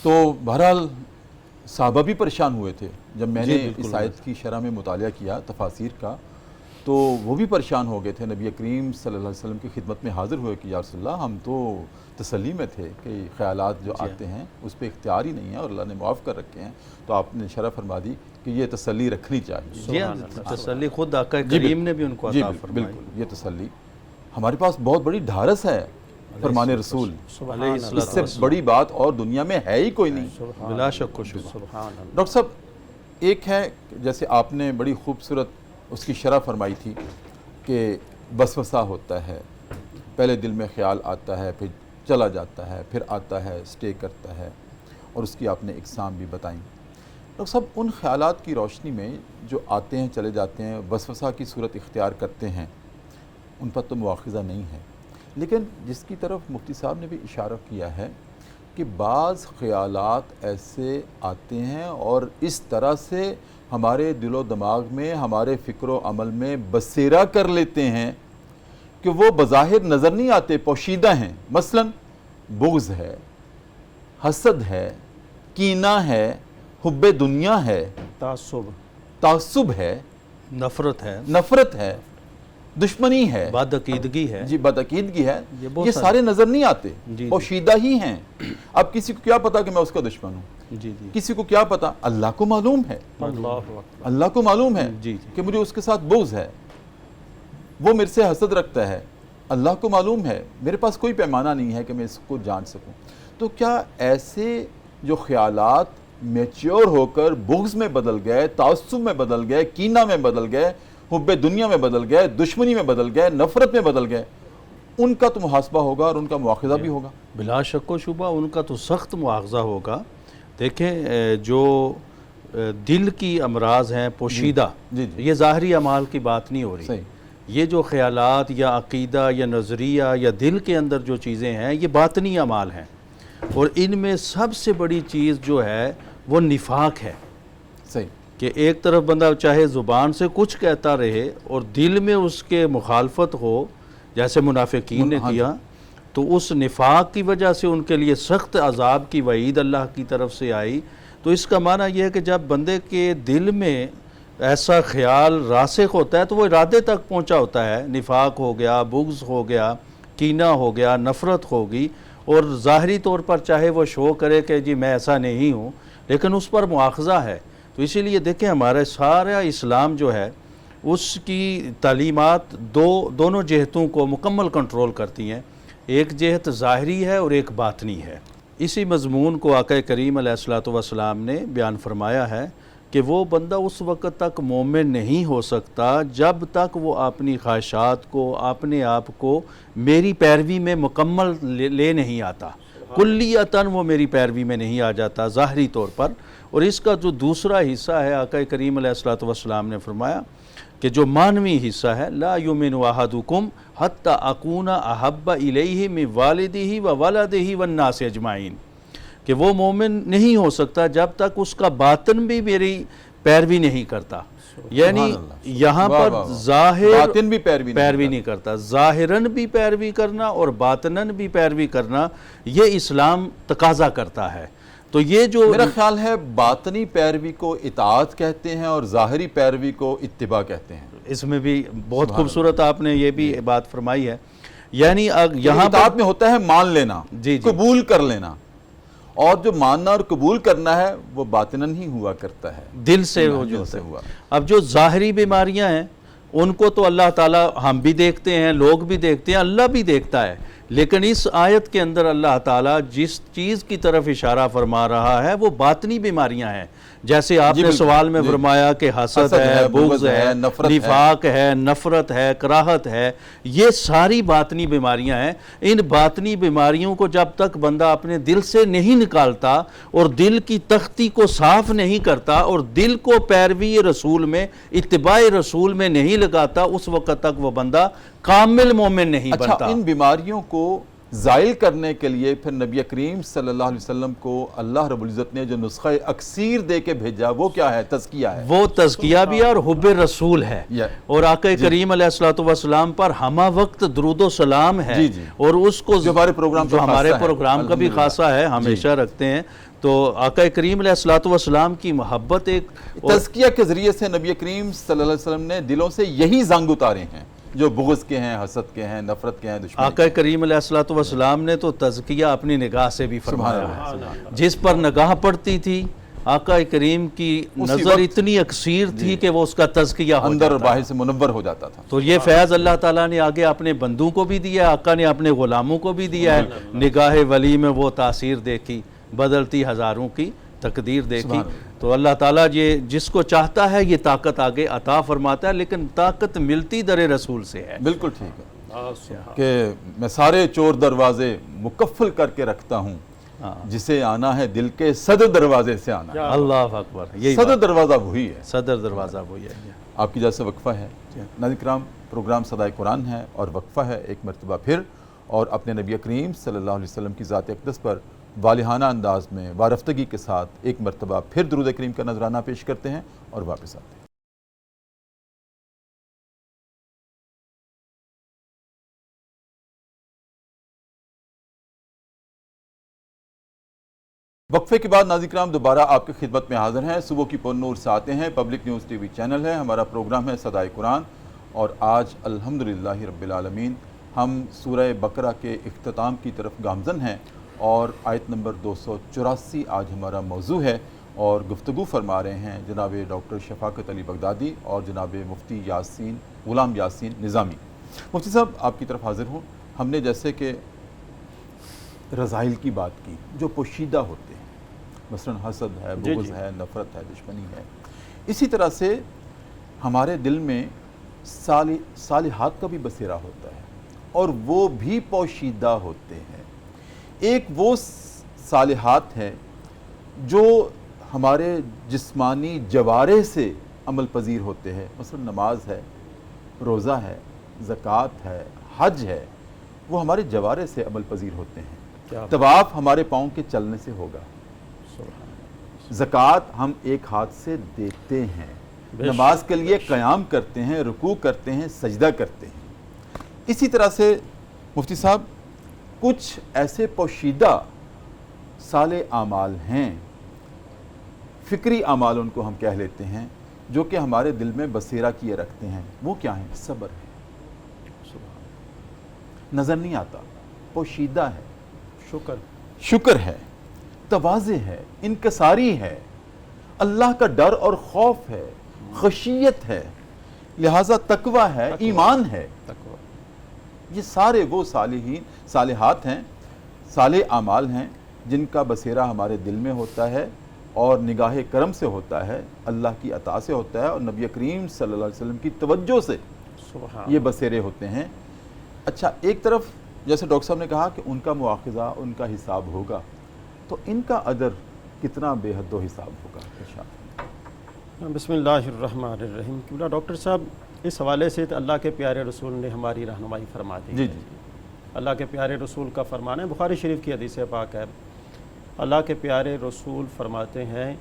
تو بہرحال صحابہ بھی پریشان ہوئے تھے جب میں نے اس آیت کی شرح میں مطالعہ کیا تفاسیر کا, تو وہ بھی پریشان ہو گئے تھے. نبی کریم صلی اللہ علیہ وسلم کی خدمت میں حاضر ہوئے کہ یا رسول اللہ, ہم تو تسلی میں تھے کہ خیالات جو آتے ہیں اس پہ اختیار ہی نہیں ہے اور اللہ نے معاف کر رکھے ہیں. تو آپ نے شرح فرما دی کہ یہ تسلی رکھنی چاہیے. جی ہاں, تسلی خود آقا کریم نے بھی ان کو عطا فرمائی. بالکل, یہ تسلی ہمارے پاس بہت بڑی ڈھارس ہے فرمان رسول، علیہ اس سے السلام بڑی بات اور دنیا میں ہے ہی کوئی نہیں۔ بلا شک و شبہ۔ سبحان اللہ۔ ڈاکٹر صاحب ایک ہے جیسے آپ نے بڑی خوبصورت اس کی شرح فرمائی تھی کہ وسوسہ ہوتا ہے، پہلے دل میں خیال آتا ہے، پھر چلا جاتا ہے، پھر آتا ہے، اسٹے کرتا ہے، اور اس کی آپ نے اقسام بھی بتائیں۔ ڈاکٹر صاحب ان خیالات کی روشنی میں جو آتے ہیں چلے جاتے ہیں، وسوسہ کی صورت اختیار کرتے ہیں، ان پر تو مواخذہ نہیں ہے، لیکن جس کی طرف مفتی صاحب نے بھی اشارہ کیا ہے کہ بعض خیالات ایسے آتے ہیں اور اس طرح سے ہمارے دل و دماغ میں، ہمارے فکر و عمل میں بسیرا کر لیتے ہیں کہ وہ بظاہر نظر نہیں آتے، پوشیدہ ہیں۔ مثلا بغض ہے، حسد ہے، کینہ ہے، حب دنیا ہے، تعصب ہے، نفرت ہے، نفرت ہے، دشمنی ہے، بدعقیدگی ہے، جی بدعقیدگی ہے، یہ بہت یہ سارے نظر نہیں آتے، جی۔ پوشیدہ ہی ہیں۔ اب کسی کو کیا پتا کہ میں اس کا دشمن ہوں؟ جی جی کسی کو کیا پتا؟ اللہ کو معلوم ہے، اللہ اکبر۔ اللہ کو معلوم ہے جی جی۔ کہ مجھے اس کے ساتھ بغض ہے، وہ میرے سے حسد رکھتا ہے، اللہ کو معلوم ہے، میرے پاس کوئی پیمانہ نہیں ہے کہ میں اس کو جان سکوں۔ تو کیا ایسے جو خیالات میچیور ہو کر بغض میں بدل گئے، تعصب میں بدل گئے، کینہ میں بدل گئے، حب دنیا میں بدل گئے، دشمنی میں بدل گئے، نفرت میں بدل گئے، ان کا تو محاسبہ ہوگا اور ان کا مواخذہ بھی ہوگا؟ بلا شک و شبہ ان کا تو سخت مواخذہ ہوگا۔ دیکھیں جو دل کی امراض ہیں پوشیدہ، جی جی، یہ ظاہری اعمال کی بات نہیں ہو رہی۔ صحیح، یہ جو خیالات یا عقیدہ یا نظریہ یا دل کے اندر جو چیزیں ہیں یہ باطنی اعمال ہیں، اور ان میں سب سے بڑی چیز جو ہے وہ نفاق ہے، صحیح، کہ ایک طرف بندہ چاہے زبان سے کچھ کہتا رہے اور دل میں اس کے مخالفت ہو، جیسے منافقین نے ہاں جی۔ کیا، تو اس نفاق کی وجہ سے ان کے لیے سخت عذاب کی وعید اللہ کی طرف سے آئی۔ تو اس کا معنی یہ ہے کہ جب بندے کے دل میں ایسا خیال راسخ ہوتا ہے تو وہ ارادے تک پہنچا ہوتا ہے، نفاق ہو گیا، بغض ہو گیا، کینہ ہو گیا، نفرت ہوگی، اور ظاہری طور پر چاہے وہ شو کرے کہ جی میں ایسا نہیں ہوں، لیکن اس پر مواخذہ ہے۔ تو اسی لیے دیکھیں ہمارے سارا اسلام جو ہے اس کی تعلیمات دونوں جہتوں کو مکمل کنٹرول کرتی ہیں، ایک جہت ظاہری ہے اور ایک باطنی ہے۔ اسی مضمون کو آقا کریم علیہ الصلوۃ والسلام نے بیان فرمایا ہے کہ وہ بندہ اس وقت تک مومن نہیں ہو سکتا جب تک وہ اپنی خواہشات کو، اپنے آپ کو میری پیروی میں مکمل لے نہیں آتا، کلیتاً وہ میری پیروی میں نہیں آ جاتا ظاہری طور پر۔ اور اس کا جو دوسرا حصہ ہے، آقا کریم علیہ الصلوۃ والسلام نے فرمایا کہ جو معنوی حصہ ہے، لا یؤمن احدکم حتی اکون احب الیہ من والدہ و ولدہ والناس اجمعین، کہ وہ مومن نہیں ہو سکتا جب تک اس کا باطن بھی میری پیروی نہیں کرتا، یعنی سبحان اللہ۔ یہاں واہ پر واہ واہ۔ ظاہر باطن بھی پیروی نہیں کرتا، ظاہراً بھی پیروی کرنا اور باطناً بھی پیروی کرنا، یہ اسلام تقاضا کرتا ہے۔ تو یہ جو میرا خیال ہے باطنی پیروی کو اطاعت کہتے ہیں اور ظاہری پیروی کو اتباع کہتے ہیں۔ اس میں بھی بہت خوبصورت آپ نے یہ بھی بات فرمائی ہے، یعنی یہاں پر اطاعت میں ہوتا ہے مان لینا، جی جی، قبول کر لینا، اور جو ماننا اور قبول کرنا ہے وہ باطناً ہی ہوا کرتا ہے، دل سے وہ جو ہوتا ہے۔ اب جو ظاہری بیماریاں ہیں ان کو تو اللہ تعالیٰ ہم بھی دیکھتے ہیں، لوگ بھی دیکھتے ہیں، اللہ بھی دیکھتا ہے، لیکن اس آیت کے اندر اللہ تعالیٰ جس چیز کی طرف اشارہ فرما رہا ہے وہ باطنی بیماریاں ہیں، جیسے آپ نے سوال میں فرمایا کہ حسد ہے، بغض ہے، نفاق ہے، نفرت ہے، کراہت ہے، یہ ساری باطنی بیماریاں ہیں۔ ان باطنی بیماریوں کو جب تک بندہ اپنے دل سے نہیں نکالتا اور دل کی تختی کو صاف نہیں کرتا اور دل کو پیروی رسول میں، اتباع رسول میں نہیں لگاتا، اس وقت تک وہ بندہ کامل مومن نہیں بنتا۔ اچھا، ان بیماریوں کو زائل کرنے کے لیے پھر نبی کریم صلی اللہ علیہ وسلم کو اللہ رب العزت نے جو نسخہ اکسیر دے کے بھیجا وہ کیا ہے؟ تزکیہ ہے، وہ تزکیہ بھی ہے اور حب رسول ہے، اور آقا کریم علیہ الصلوۃ والسلام پر ہمہ وقت درود و سلام ہے، اور اس کو جو ہمارے پروگرام کا بھی خاصہ ہے، ہمیشہ رکھتے ہیں۔ تو آقا کریم علیہ الصلوۃ والسلام کی محبت ایک تزکیہ کے ذریعے سے نبی کریم صلی اللہ علیہ وسلم نے دلوں سے یہی زنگ اتارے ہیں جو بغض کے ہیں، حسد کے ہیں، نفرت کے ہیں، دشمنی۔ آقا کریم علیہ الصلوۃ والسلام نے تو تزکیہ اپنی نگاہ سے بھی فرمایا ہے، جس پر نگاہ پڑتی تھی آقا کریم کی اسی نظر وقت اتنی اکثیر تھی کہ وہ اس کا تزکیہ ہو اندر اور جاتا باہر سے منور ہو جاتا تھا. تو یہ فیض اللہ تعالیٰ نے آگے اپنے بندوں کو بھی دیا ہے، آقا نے اپنے غلاموں کو بھی دیا ہے. نگاہ ولی میں وہ تاثیر دیکھی، بدلتی ہزاروں کی تقدیر دیکھی. تو اللہ تعالیٰ یہ جس کو چاہتا ہے یہ طاقت آگے عطا فرماتا ہے، لیکن طاقت ملتی در رسول سے ہے. بالکل ٹھیک ہے کہ میں سارے چور دروازے مکفل کر کے رکھتا ہوں، جسے آنا ہے دل کے صدر دروازے سے آنا ہے. اللہ اکبر، یہی صدر دروازہ وہی ہے. صدر دروازہ وہی ہے. آپ کی اجازت سے وقفہ ہے. ناظرین کرام، پروگرام صدائے قرآن ہے اور وقفہ ہے ایک مرتبہ پھر، اور اپنے نبی کریم صلی اللہ علیہ وسلم کی ذات اقدس پر والہانہ انداز میں وارفتگی کے ساتھ ایک مرتبہ پھر درود کریم کا نذرانہ پیش کرتے ہیں اور واپس آتے ہیں. وقفے کے بعد ناظرین کرام دوبارہ آپ کی خدمت میں حاضر ہیں. صبح کی پر نور سے آتے ہیں، پبلک نیوز ٹی وی چینل ہے، ہمارا پروگرام ہے صدائے قرآن، اور آج الحمدللہ رب العالمین ہم سورہ بقرہ کے اختتام کی طرف گامزن ہیں، اور آیت نمبر 284 آج ہمارا موضوع ہے، اور گفتگو فرما رہے ہیں جناب ڈاکٹر شفاقت علی بغدادی اور جناب مفتی غلام یاسین نظامی. مفتی صاحب آپ کی طرف حاضر ہوں. ہم نے جیسے کہ رذائل کی بات کی جو پوشیدہ ہوتے ہیں، مثلا حسد ہے، بغض ہے، نفرت ہے، دشمنی ہے، اسی طرح سے ہمارے دل میں صالحات کا بھی بسیرا ہوتا ہے اور وہ بھی پوشیدہ ہوتے ہیں. ایک وہ صالحات ہے جو ہمارے جسمانی جوارے سے عمل پذیر ہوتے ہیں، مثلا نماز ہے، روزہ ہے، زکوٰۃ ہے، حج ہے، وہ ہمارے جوارے سے عمل پذیر ہوتے ہیں. طواف ہمارے پاؤں کے چلنے سے ہوگا، زکوٰۃ ہم ایک ہاتھ سے دیتے ہیں، نماز کے لیے قیام کرتے ہیں، رکوع کرتے ہیں، سجدہ کرتے ہیں. اسی طرح سے مفتی صاحب کچھ ایسے پوشیدہ صالح اعمال ہیں، فکری اعمال ان کو ہم کہہ لیتے ہیں، جو کہ ہمارے دل میں بسیرا کیے رکھتے ہیں. وہ کیا ہیں؟ صبر ہے، نظر نہیں آتا، پوشیدہ ہے. شکر ہے، تواضع ہے، انکساری ہے، اللہ کا ڈر اور خوف ہے، خشیت ہے، لہٰذا تقوی ہے، ایمان ہے. یہ سارے وہ صالحات ہیں، صالح اعمال ہیں جن کا بسیرا ہمارے دل میں ہوتا ہے اور نگاہ کرم سے ہوتا ہے، اللہ کی عطا سے ہوتا ہے، اور نبی کریم صلی اللہ علیہ وسلم کی توجہ سے یہ بسیرے ہوتے ہیں. اچھا، ایک طرف جیسے ڈاکٹر صاحب نے کہا کہ ان کا مواخذہ، ان کا حساب ہوگا، تو ان کا اجر کتنا بے حد و حساب ہوگا؟ بسم اللہ الرحمن الرحیم. کیونکہ ڈاکٹر صاحب اس حوالے سے تو اللہ کے پیارے رسول نے ہماری رہنمائی فرما دی. جی. اللہ کے پیارے رسول کا فرمان ہے، بخاری شریف کی حدیث پاک ہے. اللہ کے پیارے رسول فرماتے ہیں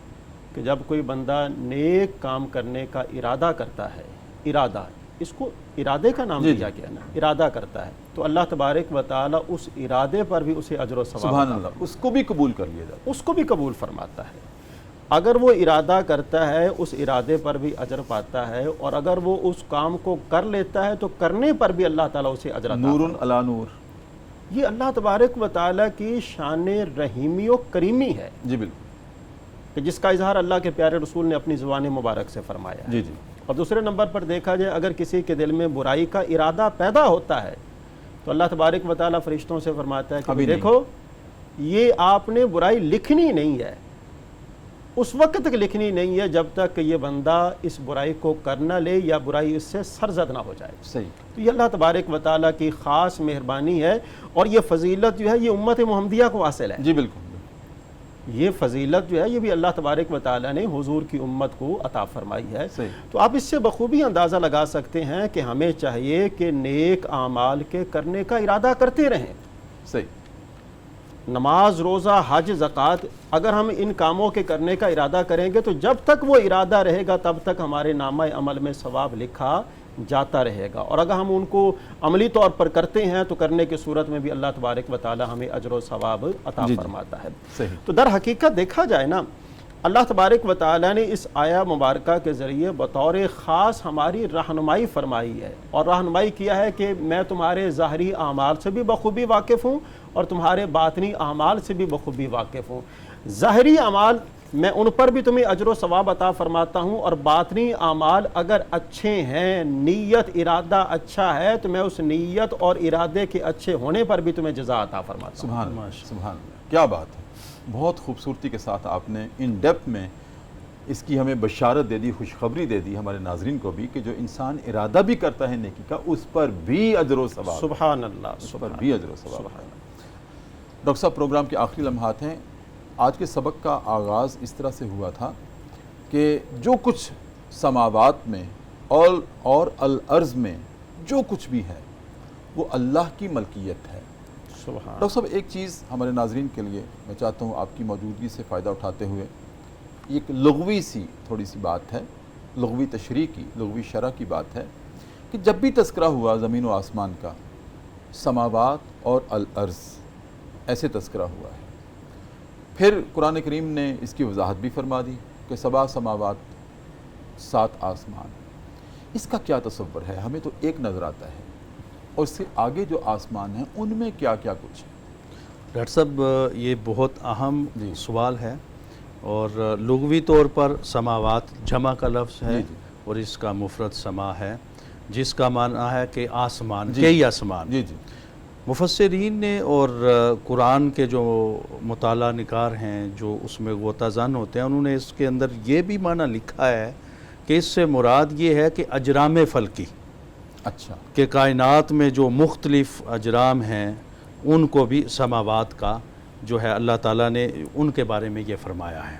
کہ جب کوئی بندہ نیک کام کرنے کا ارادہ کرتا ہے، ارادہ، اس کو ارادے کا نام دیا گیا نا، ارادہ کرتا ہے، تو اللہ تبارک و تعالی اس ارادے پر بھی اسے اجر و ثواب، سبحان اللہ، اس کو بھی قبول کر لیا جاتا ہے، اس کو بھی قبول فرماتا ہے. اگر وہ ارادہ کرتا ہے اس ارادے پر بھی اجر پاتا ہے، اور اگر وہ اس کام کو کر لیتا ہے تو کرنے پر بھی اللہ تعالیٰ اسے اجر عطا نور علی نور. یہ اللہ تبارک و تعالیٰ کی شان رحیمی و کریمی ہے. جی بالکل، کہ جس کا اظہار اللہ کے پیارے رسول نے اپنی زبان مبارک سے فرمایا ہے. جی. اور دوسرے نمبر پر دیکھا جائے اگر کسی کے دل میں برائی کا ارادہ پیدا ہوتا ہے تو اللہ تبارک و تعالیٰ فرشتوں سے فرماتا ہے کہ دیکھو یہ آپ نے برائی لکھنی نہیں ہے، اس وقت تک لکھنی نہیں ہے جب تک کہ یہ بندہ اس برائی کو کر نہ لے یا برائی اس سے سرزد نہ ہو جائے. صحیح. تو یہ اللہ تبارک و تعالیٰ کی خاص مہربانی ہے، اور یہ فضیلت جو ہے یہ امت محمدیہ کو حاصل ہے. جی بالکل. یہ فضیلت جو ہے یہ بھی اللہ تبارک و تعالیٰ نے حضور کی امت کو عطا فرمائی ہے. تو آپ اس سے بخوبی اندازہ لگا سکتے ہیں کہ ہمیں چاہیے کہ نیک اعمال کے کرنے کا ارادہ کرتے رہیں. صحیح. نماز، روزہ، حج، زکوٰۃ، اگر ہم ان کاموں کے کرنے کا ارادہ کریں گے تو جب تک وہ ارادہ رہے گا تب تک ہمارے نامہ عمل میں ثواب لکھا جاتا رہے گا. اور اگر ہم ان کو عملی طور پر کرتے ہیں تو کرنے کی صورت میں بھی اللہ تبارک و تعالی ہمیں اجر و ثواب عطا فرماتا ہے. تو در حقیقت دیکھا جائے نا، اللہ تبارک و تعالی نے اس آیہ مبارکہ کے ذریعے بطور خاص ہماری رہنمائی فرمائی ہے، اور رہنمائی کیا ہے کہ میں تمہارے ظاہری اعمال سے بھی بخوبی واقف ہوں اور تمہارے باطنی اعمال سے بھی بخوبی واقف ہوں. ظاہری اعمال میں ان پر بھی تمہیں اجر و ثواب عطا فرماتا ہوں، اور باطنی اعمال اگر اچھے ہیں، نیت ارادہ اچھا ہے، تو میں اس نیت اور ارادے کے اچھے ہونے پر بھی تمہیں جزا عطا فرماتا ہوں۔ سبحان اللہ، سبحان اللہ، کیا بات ہے، بہت خوبصورتی کے ساتھ آپ نے ان ڈیپتھ میں اس کی ہمیں بشارت دے دی، خوشخبری دے دی ہمارے ناظرین کو بھی، کہ جو انسان ارادہ بھی کرتا ہے نیکی کا، اس پر بھی اجر و ثواب، سبحان اللہ، اس پر بھی اجر و ثواب ہے۔ ڈاکٹر صاحب، پروگرام کے آخری لمحات ہیں۔ آج کے سبق کا آغاز اس طرح سے ہوا تھا کہ جو کچھ سماوات میں اور الارض میں جو کچھ بھی ہے وہ اللہ کی ملکیت ہے۔ سبحان ڈاکٹر صاحب، ایک چیز ہمارے ناظرین کے لیے میں چاہتا ہوں آپ کی موجودگی سے فائدہ اٹھاتے ہوئے، ایک لغوی سی تھوڑی سی بات ہے، لغوی تشریح کی، لغوی شرح کی بات ہے کہ جب بھی تذکرہ ہوا زمین و آسمان کا، سماوات اور الارض ایسے تذکرہ ہوا ہے، پھر قرآن کریم نے اس کی وضاحت بھی فرما دی کہ 7 سماوات 7 آسمان۔ اس کا کیا تصور ہے؟ ہمیں تو ایک نظر آتا ہے، اور اس سے آگے جو آسمان ہیں ان میں کیا کیا کچھ ہے؟ ڈاکٹر صاحب، یہ بہت اہم جی سوال ہے، اور لغوی طور پر سماوات جمع کا لفظ ہے، جی اور اس کا مفرد سما ہے، جس کا معنی ہے کہ آسمان، جی کئی آسمان۔ جی جی مفسرین نے اور قرآن کے جو مطالعہ نگار ہیں، جو اس میں غوطہ زن ہوتے ہیں، انہوں نے اس کے اندر یہ بھی معنی لکھا ہے کہ اس سے مراد یہ ہے کہ اجرام فلکی، اچھا، کہ کائنات میں جو مختلف اجرام ہیں ان کو بھی سماوات کا جو ہے اللہ تعالیٰ نے ان کے بارے میں یہ فرمایا ہے۔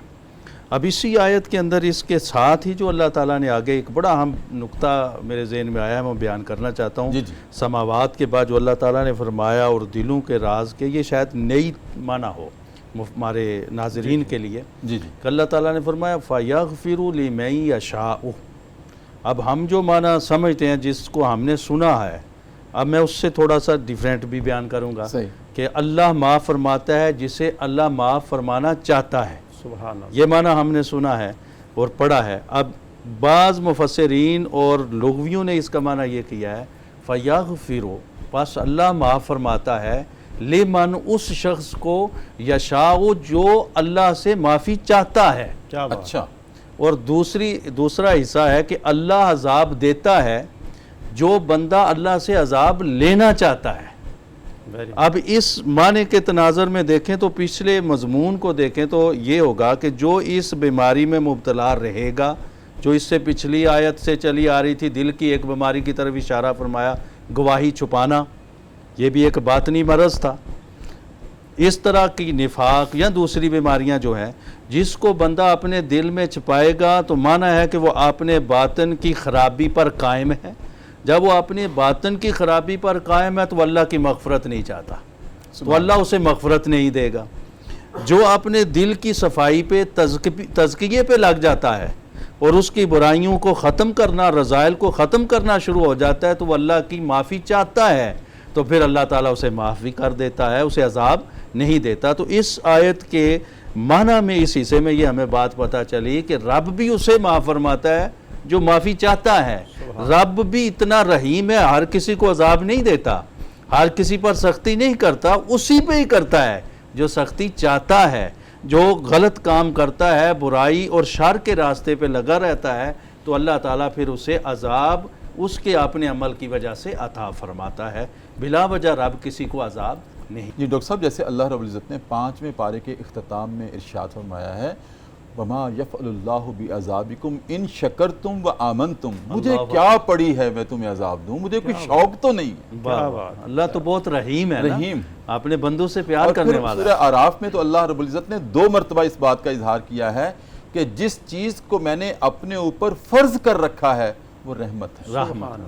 اب اسی آیت کے اندر اس کے ساتھ ہی جو اللہ تعالیٰ نے آگے ایک بڑا اہم نقطہ میرے ذہن میں آیا ہے، میں بیان کرنا چاہتا ہوں۔ جی جی سماوات کے بعد جو اللہ تعالیٰ نے فرمایا اور دلوں کے راز کے، یہ شاید نئی معنی ہو ہمارے ناظرین کے لیے، جی جی کہ اللہ تعالیٰ نے فرمایا فَيَغْفِرُ لِمَن يَشَاءُ۔ اب ہم جو معنی سمجھتے ہیں، جس کو ہم نے سنا ہے، اب میں اس سے تھوڑا سا ڈیفرنٹ بھی بیان کروں گا، صحیح، کہ اللہ معاف فرماتا ہے جسے اللہ معاف فرمانا چاہتا ہے۔ سبحان اللہ، یہ معنی ہم نے سنا ہے اور پڑھا ہے۔ اب بعض مفسرین اور لغویوں نے اس کا معنی یہ کیا ہے فَيَغْفِرُ، پس اللہ معاف فرماتا ہے، لمن، اس شخص کو، یشاء، جو اللہ سے معافی چاہتا ہے۔ کیا بات، اچھا، اور دوسرا حصہ ہے کہ اللہ عذاب دیتا ہے جو بندہ اللہ سے عذاب لینا چاہتا ہے۔ very good. اب اس معنی کے تناظر میں دیکھیں تو پچھلے مضمون کو دیکھیں تو یہ ہوگا کہ جو اس بیماری میں مبتلا رہے گا، جو اس سے پچھلی آیت سے چلی آ رہی تھی، دل کی ایک بیماری کی طرف اشارہ فرمایا، گواہی چھپانا، یہ بھی ایک باطنی مرض تھا۔ اس طرح کی نفاق یا دوسری بیماریاں جو ہیں، جس کو بندہ اپنے دل میں چھپائے گا تو معنی ہے کہ وہ اپنے باطن کی خرابی پر قائم ہے۔ جب وہ اپنے باطن کی خرابی پر قائم ہے تو اللہ کی مغفرت نہیں چاہتا، تو اللہ اسے مغفرت نہیں دے گا۔ جو اپنے دل کی صفائی پہ تزکیے پہ لگ جاتا ہے اور اس کی برائیوں کو ختم کرنا، رذائل کو ختم کرنا شروع ہو جاتا ہے، تو وہ اللہ کی معافی چاہتا ہے، تو پھر اللہ تعالیٰ اسے معاف بھی کر دیتا ہے، اسے عذاب نہیں دیتا۔ تو اس آیت کے معنی میں، اس حصے میں یہ ہمیں بات پتہ چلی کہ رب بھی اسے معاف فرماتا ہے جو معافی چاہتا ہے۔ رب بھی اتنا رحیم ہے، ہر کسی کو عذاب نہیں دیتا، ہر کسی پر سختی نہیں کرتا، اسی پہ ہی کرتا ہے جو سختی چاہتا ہے۔ جو غلط کام کرتا ہے، برائی اور شر کے راستے پہ لگا رہتا ہے، تو اللہ تعالیٰ پھر اسے عذاب اس کے اپنے عمل کی وجہ سے عطا فرماتا ہے۔ بلا وجہ رب کسی کو عذاب نہیں۔ جی ڈاکٹر صاحب، جیسے اللہ رب العزت نے 5ویں پارے کے اختتام میں ارشاد فرمایا ہے، وَمَا يَفْعَلُ اللَّهُ بِعَذَابِكُمْ إِن شَكَرْتُمْ وَآمَنْتُمْ، مجھے کیا پڑی ہے میں تمہیں عذاب دوں، مجھے کوئی شوق تو نہیں ہے۔ واہ واہ، اللہ تو بہت رحیم ہے نا، رحیم، اپنے بندوں سے پیار اور کرنے پھر والا ہے۔ سورہ اعراف میں تو اللہ رب العزت نے 2 مرتبہ اس بات کا اظہار کیا ہے کہ جس چیز کو میں نے اپنے اوپر فرض کر رکھا ہے وہ رحمت ہے، رحمت،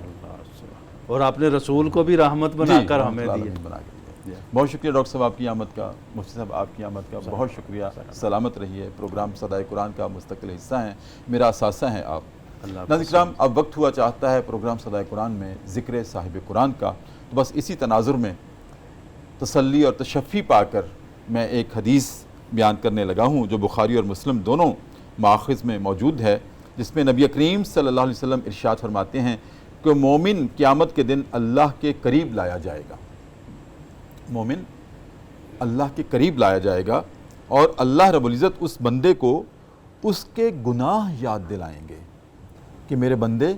اور اپنے رسول کو بھی رحمت بنا کر ہمیں دی۔ بہت شکریہ ڈاکٹر صاحب آپ کی آمد کا، مفتی صاحب آپ کی آمد کا بہت شکریہ۔ سلامت رہیے، پروگرام صدائے قرآن کا مستقل حصہ ہیں، میرا اثاثہ ہیں آپ۔ ناظرین کرام، اب وقت ہوا چاہتا ہے پروگرام صدائے قرآن میں ذکر صاحب قرآن کا، تو بس اسی تناظر میں تسلی اور تشفی پا کر میں ایک حدیث بیان کرنے لگا ہوں جو بخاری اور مسلم دونوں ماخذ میں موجود ہے، جس میں نبی کریم صلی اللہ علیہ وسلم ارشاد فرماتے ہیں کہ مومن قیامت کے دن اللہ کے قریب لایا جائے گا، مومن اللہ کے قریب لایا جائے گا، اور اللہ رب العزت اس بندے کو اس کے گناہ یاد دلائیں گے کہ میرے بندے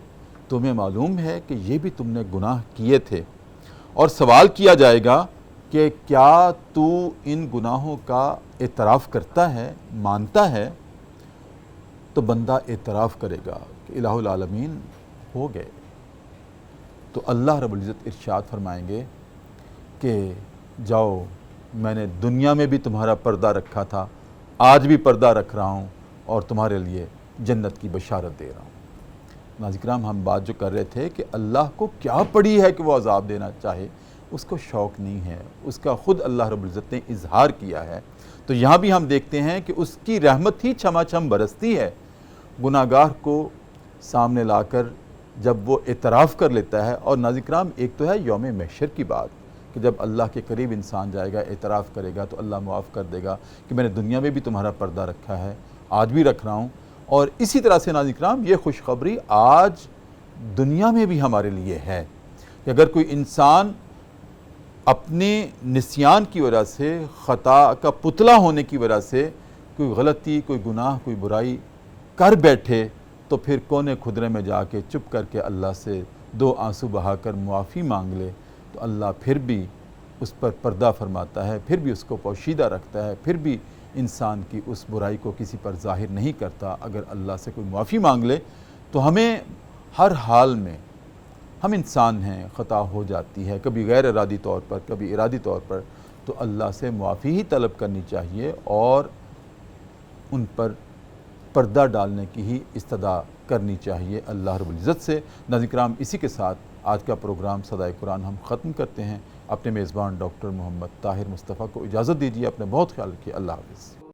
تمہیں معلوم ہے کہ یہ بھی تم نے گناہ کیے تھے، اور سوال کیا جائے گا کہ کیا تو ان گناہوں کا اعتراف کرتا ہے، مانتا ہے؟ تو بندہ اعتراف کرے گا کہ الہ العالمین ہو گئے، تو اللہ رب العزت ارشاد فرمائیں گے کہ جاؤ، میں نے دنیا میں بھی تمہارا پردہ رکھا تھا، آج بھی پردہ رکھ رہا ہوں اور تمہارے لیے جنت کی بشارت دے رہا ہوں۔ ناظرین کرام، ہم بات جو کر رہے تھے کہ اللہ کو کیا پڑی ہے کہ وہ عذاب دینا چاہے، اس کو شوق نہیں ہے، اس کا خود اللہ رب العزت نے اظہار کیا ہے۔ تو یہاں بھی ہم دیکھتے ہیں کہ اس کی رحمت ہی چھما چھم برستی ہے گناہگار کو سامنے لا کر جب وہ اعتراف کر لیتا ہے۔ اور ناظرین کرام، ایک تو ہے یوم محشر کی بات کہ جب اللہ کے قریب انسان جائے گا، اعتراف کرے گا تو اللہ معاف کر دے گا کہ میں نے دنیا میں بھی تمہارا پردہ رکھا ہے، آج بھی رکھ رہا ہوں۔ اور اسی طرح سے ناظرین کرام، یہ خوشخبری آج دنیا میں بھی ہمارے لیے ہے کہ اگر کوئی انسان اپنے نسیان کی وجہ سے، خطا کا پتلا ہونے کی وجہ سے کوئی غلطی، کوئی گناہ، کوئی برائی کر بیٹھے، تو پھر کونے خدرے میں جا کے چپ کر کے اللہ سے دو آنسو بہا کر معافی مانگ لے، تو اللہ پھر بھی اس پر پردہ فرماتا ہے، پھر بھی اس کو پوشیدہ رکھتا ہے، پھر بھی انسان کی اس برائی کو کسی پر ظاہر نہیں کرتا۔ اگر اللہ سے کوئی معافی مانگ لے تو ہمیں ہر حال میں، ہم انسان ہیں، خطا ہو جاتی ہے، کبھی غیر ارادی طور پر، کبھی ارادی طور پر، تو اللہ سے معافی ہی طلب کرنی چاہیے اور ان پر پردہ ڈالنے کی ہی استدعا کرنی چاہیے اللہ رب العزت سے۔ ناظرین کرام، اسی کے ساتھ آج کا پروگرام صدائے قرآن ہم ختم کرتے ہیں۔ اپنے میزبان ڈاکٹر محمد طاہر مصطفیٰ کو اجازت دیجیے، اپنے بہت خیال رکھیے۔ اللہ حافظ۔